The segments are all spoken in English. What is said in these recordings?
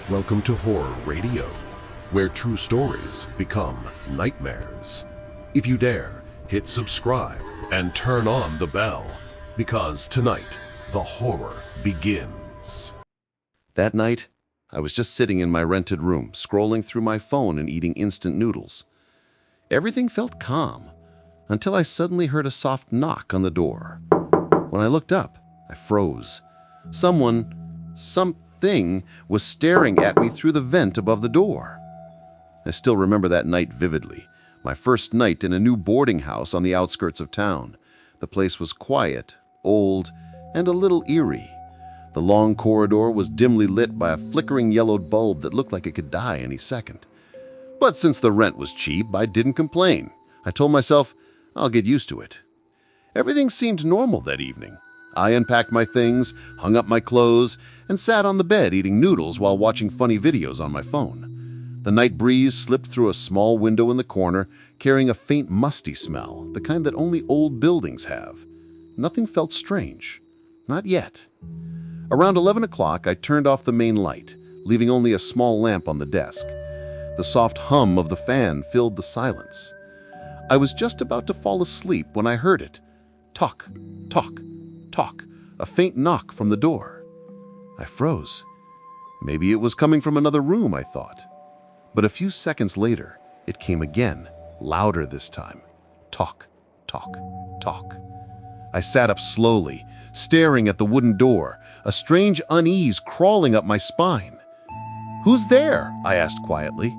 Welcome to Horror Radio, where true stories become nightmares. If you dare, hit subscribe and turn on the bell, because tonight, the horror begins. That night, I was just sitting in my rented room, scrolling through my phone and eating instant noodles. Everything felt calm, until I suddenly heard a soft knock on the door. When I looked up, I froze. Something was staring at me through the vent above the door. I still remember that night vividly, my first night in a new boarding house on the outskirts of town. The place was quiet, old, and a little eerie. The long corridor was dimly lit by a flickering yellowed bulb that looked like it could die any second. But since the rent was cheap, I didn't complain. I told myself, I'll get used to it. Everything seemed normal that evening. I unpacked my things, hung up my clothes, and sat on the bed eating noodles while watching funny videos on my phone. The night breeze slipped through a small window in the corner, carrying a faint musty smell, the kind that only old buildings have. Nothing felt strange. Not yet. Around 11 o'clock, I turned off the main light, leaving only a small lamp on the desk. The soft hum of the fan filled the silence. I was just about to fall asleep when I heard it. Tock, tock, tock, a faint knock from the door. I froze. Maybe it was coming from another room, I thought. But a few seconds later, it came again, louder this time. Tock, tock, tock. I sat up slowly, staring at the wooden door, a strange unease crawling up my spine. "Who's there?" I asked quietly.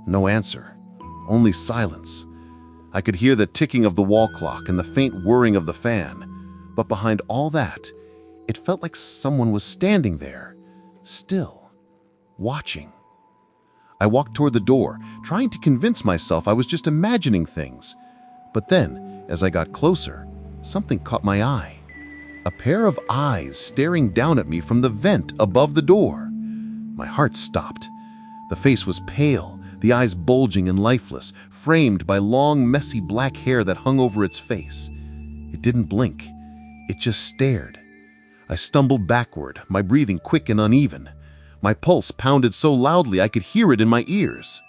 No answer, only silence. I could hear the ticking of the wall clock and the faint whirring of the fan. But behind all that, it felt like someone was standing there, still, watching. I walked toward the door, trying to convince myself I was just imagining things. But then, as I got closer, something caught my eye. A pair of eyes staring down at me from the vent above the door. My heart stopped. The face was pale, the eyes bulging and lifeless, framed by long, messy black hair that hung over its face. It didn't blink. It just stared. I stumbled backward, my breathing quick and uneven. My pulse pounded so loudly I could hear it in my ears.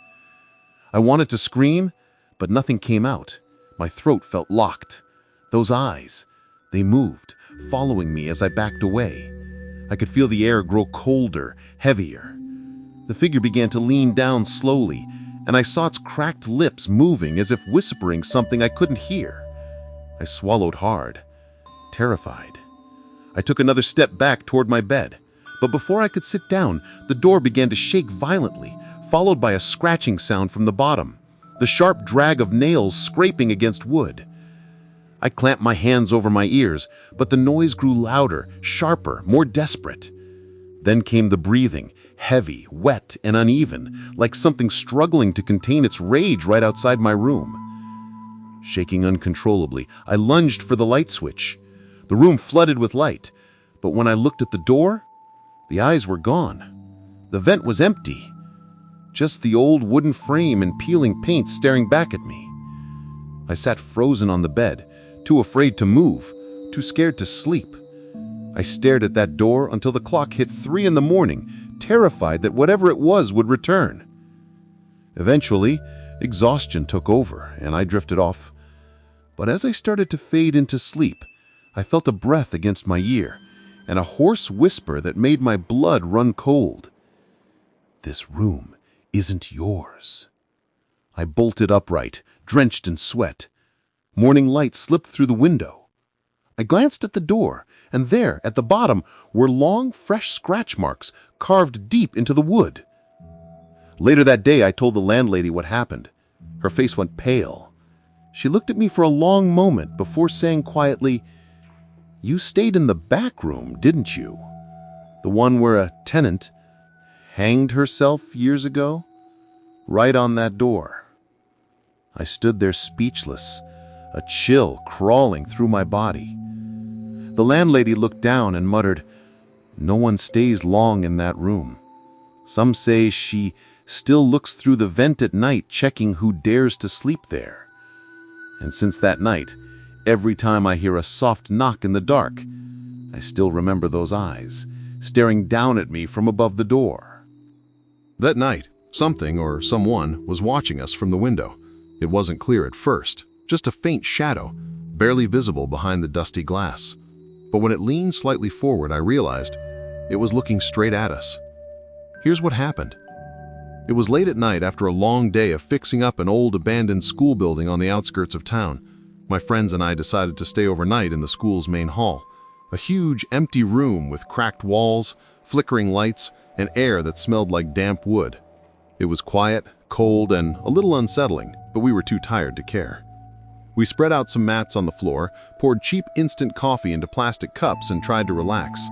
I wanted to scream, but nothing came out. My throat felt locked. Those eyes, they moved, following me as I backed away. I could feel the air grow colder, heavier. The figure began to lean down slowly, and I saw its cracked lips moving as if whispering something I couldn't hear. I swallowed hard, terrified. I took another step back toward my bed, but before I could sit down, the door began to shake violently, followed by a scratching sound from the bottom, the sharp drag of nails scraping against wood. I clamped my hands over my ears, but the noise grew louder, sharper, more desperate. Then came the breathing, heavy, wet, and uneven, like something struggling to contain its rage right outside my room. Shaking uncontrollably, I lunged for the light switch. The room flooded with light, but when I looked at the door, the eyes were gone. The vent was empty. Just the old wooden frame and peeling paint staring back at me. I sat frozen on the bed, too afraid to move, too scared to sleep. I stared at that door until the clock hit 3 in the morning, terrified that whatever it was would return. Eventually, exhaustion took over, and I drifted off. But as I started to fade into sleep, I felt a breath against my ear, and a hoarse whisper that made my blood run cold. "This room isn't yours." I bolted upright, drenched in sweat. Morning light slipped through the window. I glanced at the door, and there, at the bottom, were long, fresh scratch marks carved deep into the wood. Later that day, I told the landlady what happened. Her face went pale. She looked at me for a long moment before saying quietly, "You stayed in the back room, didn't you? The one where a tenant hanged herself years ago? Right on that door." I stood there speechless, a chill crawling through my body. The landlady looked down and muttered, "No one stays long in that room. Some say she still looks through the vent at night checking who dares to sleep there. And since that night, every time I hear a soft knock in the dark, I still remember those eyes, staring down at me from above the door." That night, something or someone was watching us from the window. It wasn't clear at first, just a faint shadow, barely visible behind the dusty glass. But when it leaned slightly forward, I realized it was looking straight at us. Here's what happened. It was late at night after a long day of fixing up an old abandoned school building on the outskirts of town. My friends and I decided to stay overnight in the school's main hall, a huge empty room with cracked walls, flickering lights, and air that smelled like damp wood. It was quiet, cold, and a little unsettling, but we were too tired to care. We spread out some mats on the floor, poured cheap instant coffee into plastic cups, and tried to relax.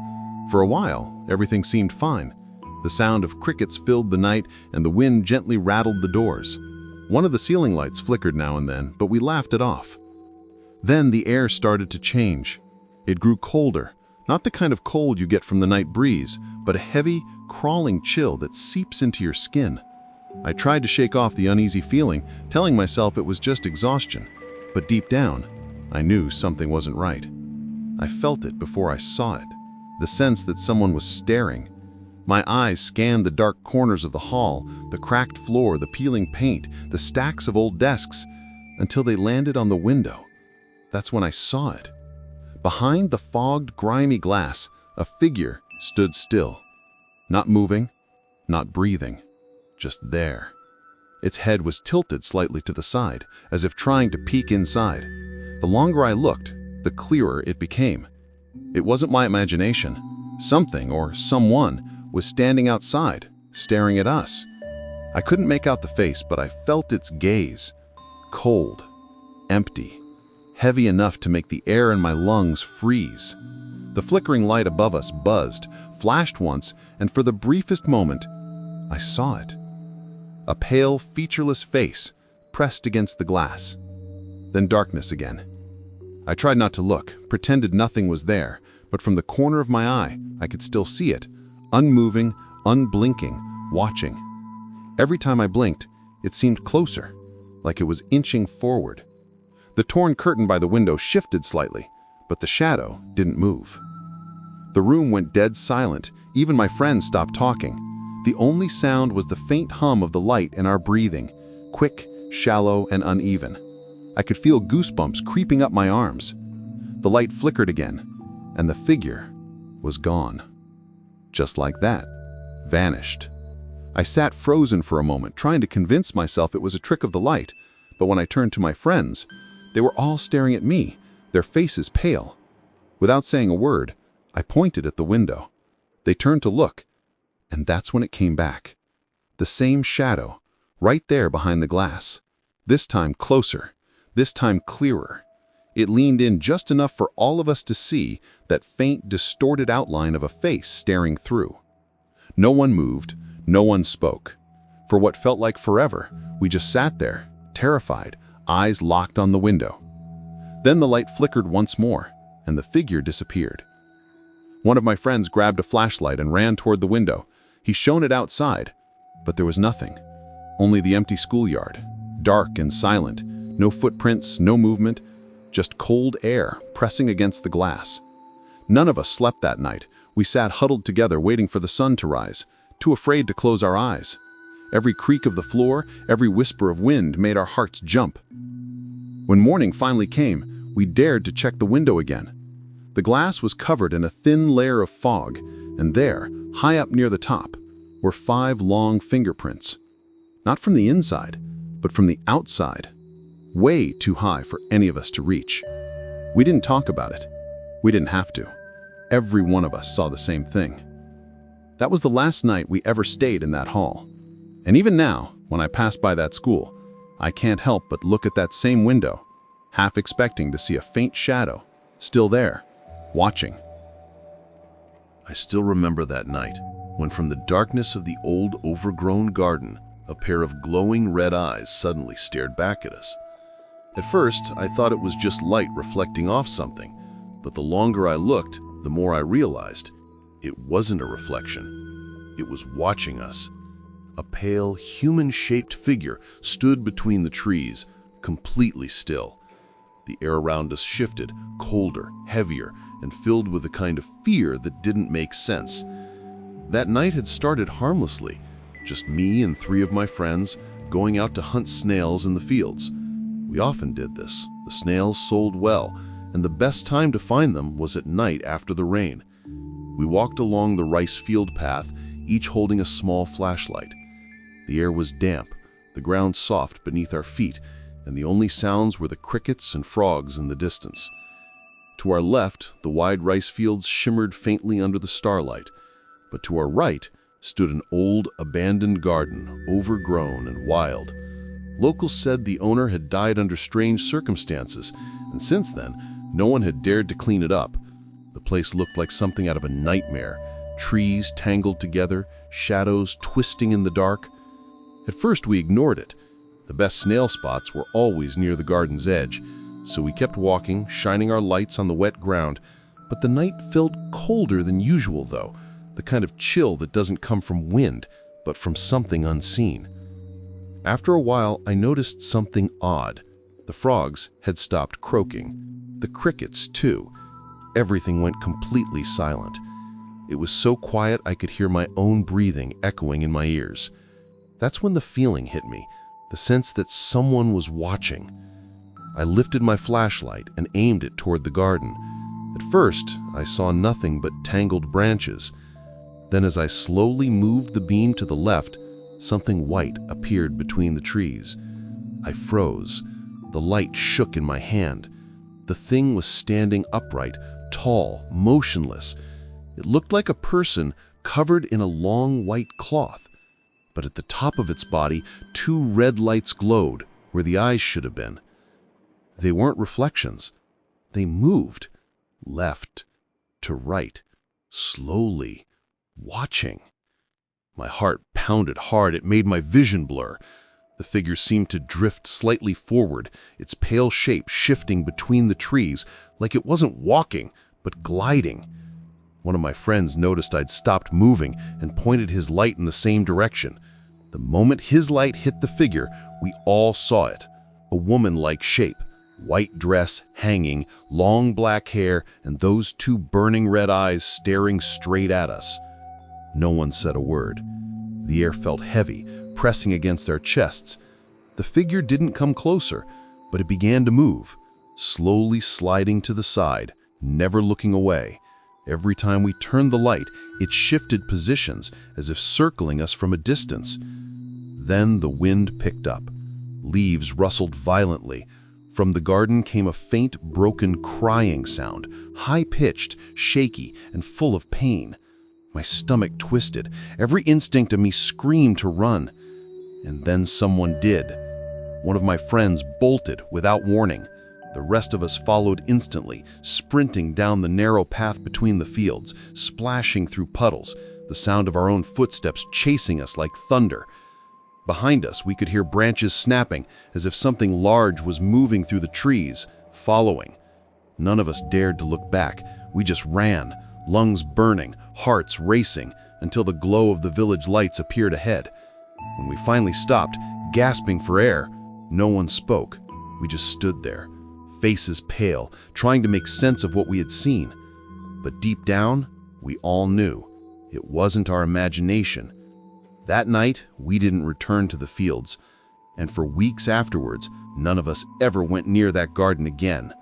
For a while, everything seemed fine. The sound of crickets filled the night, and the wind gently rattled the doors. One of the ceiling lights flickered now and then, but we laughed it off. Then the air started to change. It grew colder, not the kind of cold you get from the night breeze, but a heavy, crawling chill that seeps into your skin. I tried to shake off the uneasy feeling, telling myself it was just exhaustion. But deep down, I knew something wasn't right. I felt it before I saw it, the sense that someone was staring. My eyes scanned the dark corners of the hall, the cracked floor, the peeling paint, the stacks of old desks, until they landed on the window. That's when I saw it. Behind the fogged, grimy glass, a figure stood still. Not moving, not breathing, just there. Its head was tilted slightly to the side, as if trying to peek inside. The longer I looked, the clearer it became. It wasn't my imagination. Something or someone was standing outside, staring at us. I couldn't make out the face, but I felt its gaze. Cold, empty, heavy enough to make the air in my lungs freeze. The flickering light above us buzzed, flashed once, and for the briefest moment, I saw it. A pale, featureless face pressed against the glass. Then darkness again. I tried not to look, pretended nothing was there, but from the corner of my eye, I could still see it, unmoving, unblinking, watching. Every time I blinked, it seemed closer, like it was inching forward. The torn curtain by the window shifted slightly, but the shadow didn't move. The room went dead silent. Even my friends stopped talking. The only sound was the faint hum of the light in our breathing, quick, shallow, and uneven. I could feel goosebumps creeping up my arms. The light flickered again, and the figure was gone. Just like that, vanished. I sat frozen for a moment, trying to convince myself it was a trick of the light, but when I turned to my friends, they were all staring at me, their faces pale. Without saying a word, I pointed at the window. They turned to look, and that's when it came back. The same shadow, right there behind the glass. This time closer, this time clearer. It leaned in just enough for all of us to see that faint, distorted outline of a face staring through. No one moved, no one spoke. For what felt like forever, we just sat there, terrified, eyes locked on the window. Then the light flickered once more, and the figure disappeared. One of my friends grabbed a flashlight and ran toward the window. He shone it outside, but there was nothing. Only the empty schoolyard, dark and silent, no footprints, no movement, just cold air pressing against the glass. None of us slept that night. We sat huddled together waiting for the sun to rise, too afraid to close our eyes. Every creak of the floor, every whisper of wind made our hearts jump. When morning finally came, we dared to check the window again. The glass was covered in a thin layer of fog, and there, high up near the top, were 5 long fingerprints. Not from the inside, but from the outside. Way too high for any of us to reach. We didn't talk about it. We didn't have to. Every one of us saw the same thing. That was the last night we ever stayed in that hall. And even now, when I pass by that school, I can't help but look at that same window, half expecting to see a faint shadow, still there, watching. I still remember that night, when from the darkness of the old overgrown garden, a pair of glowing red eyes suddenly stared back at us. At first, I thought it was just light reflecting off something, but the longer I looked, the more I realized it wasn't a reflection. It was watching us. A pale, human-shaped figure stood between the trees, completely still. The air around us shifted, colder, heavier, and filled with a kind of fear that didn't make sense. That night had started harmlessly, just me and 3 of my friends going out to hunt snails in the fields. We often did this. The snails sold well, and the best time to find them was at night after the rain. We walked along the rice field path, each holding a small flashlight. The air was damp, the ground soft beneath our feet, and the only sounds were the crickets and frogs in the distance. To our left, the wide rice fields shimmered faintly under the starlight, but to our right stood an old, abandoned garden, overgrown and wild. Locals said the owner had died under strange circumstances, and since then, no one had dared to clean it up. The place looked like something out of a nightmare, trees tangled together, shadows twisting in the dark. At first, we ignored it. The best snail spots were always near the garden's edge, so we kept walking, shining our lights on the wet ground. But the night felt colder than usual, though, the kind of chill that doesn't come from wind, but from something unseen. After a while, I noticed something odd. The frogs had stopped croaking. The crickets, too. Everything went completely silent. It was so quiet I could hear my own breathing echoing in my ears. That's when the feeling hit me, the sense that someone was watching. I lifted my flashlight and aimed it toward the garden. At first, I saw nothing but tangled branches. Then as I slowly moved the beam to the left, something white appeared between the trees. I froze. The light shook in my hand. The thing was standing upright, tall, motionless. It looked like a person covered in a long white cloth. But at the top of its body, 2 red lights glowed where the eyes should have been. They weren't reflections. They moved, left to right, slowly, watching. My heart pounded hard. It made my vision blur. The figure seemed to drift slightly forward, its pale shape shifting between the trees, like it wasn't walking, but gliding. One of my friends noticed I'd stopped moving and pointed his light in the same direction. The moment his light hit the figure, we all saw it. A woman-like shape, white dress hanging, long black hair, and those 2 burning red eyes staring straight at us. No one said a word. The air felt heavy, pressing against our chests. The figure didn't come closer, but it began to move, slowly sliding to the side, never looking away. Every time we turned the light, it shifted positions, as if circling us from a distance. Then the wind picked up. Leaves rustled violently. From the garden came a faint, broken crying sound, high-pitched, shaky, and full of pain. My stomach twisted. Every instinct of me screamed to run. And then someone did. One of my friends bolted without warning. The rest of us followed instantly, sprinting down the narrow path between the fields, splashing through puddles, the sound of our own footsteps chasing us like thunder. Behind us, we could hear branches snapping, as if something large was moving through the trees, following. None of us dared to look back. We just ran, lungs burning, hearts racing, until the glow of the village lights appeared ahead. When we finally stopped, gasping for air, no one spoke. We just stood there, faces pale, trying to make sense of what we had seen. But deep down, we all knew it wasn't our imagination. That night, we didn't return to the fields, and for weeks afterwards, none of us ever went near that garden again.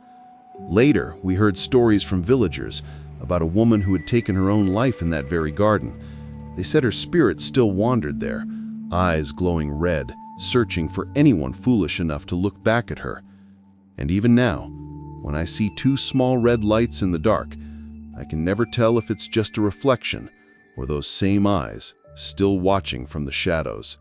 Later, we heard stories from villagers about a woman who had taken her own life in that very garden. They said her spirit still wandered there, eyes glowing red, searching for anyone foolish enough to look back at her. And even now, when I see 2 small red lights in the dark, I can never tell if it's just a reflection or those same eyes still watching from the shadows.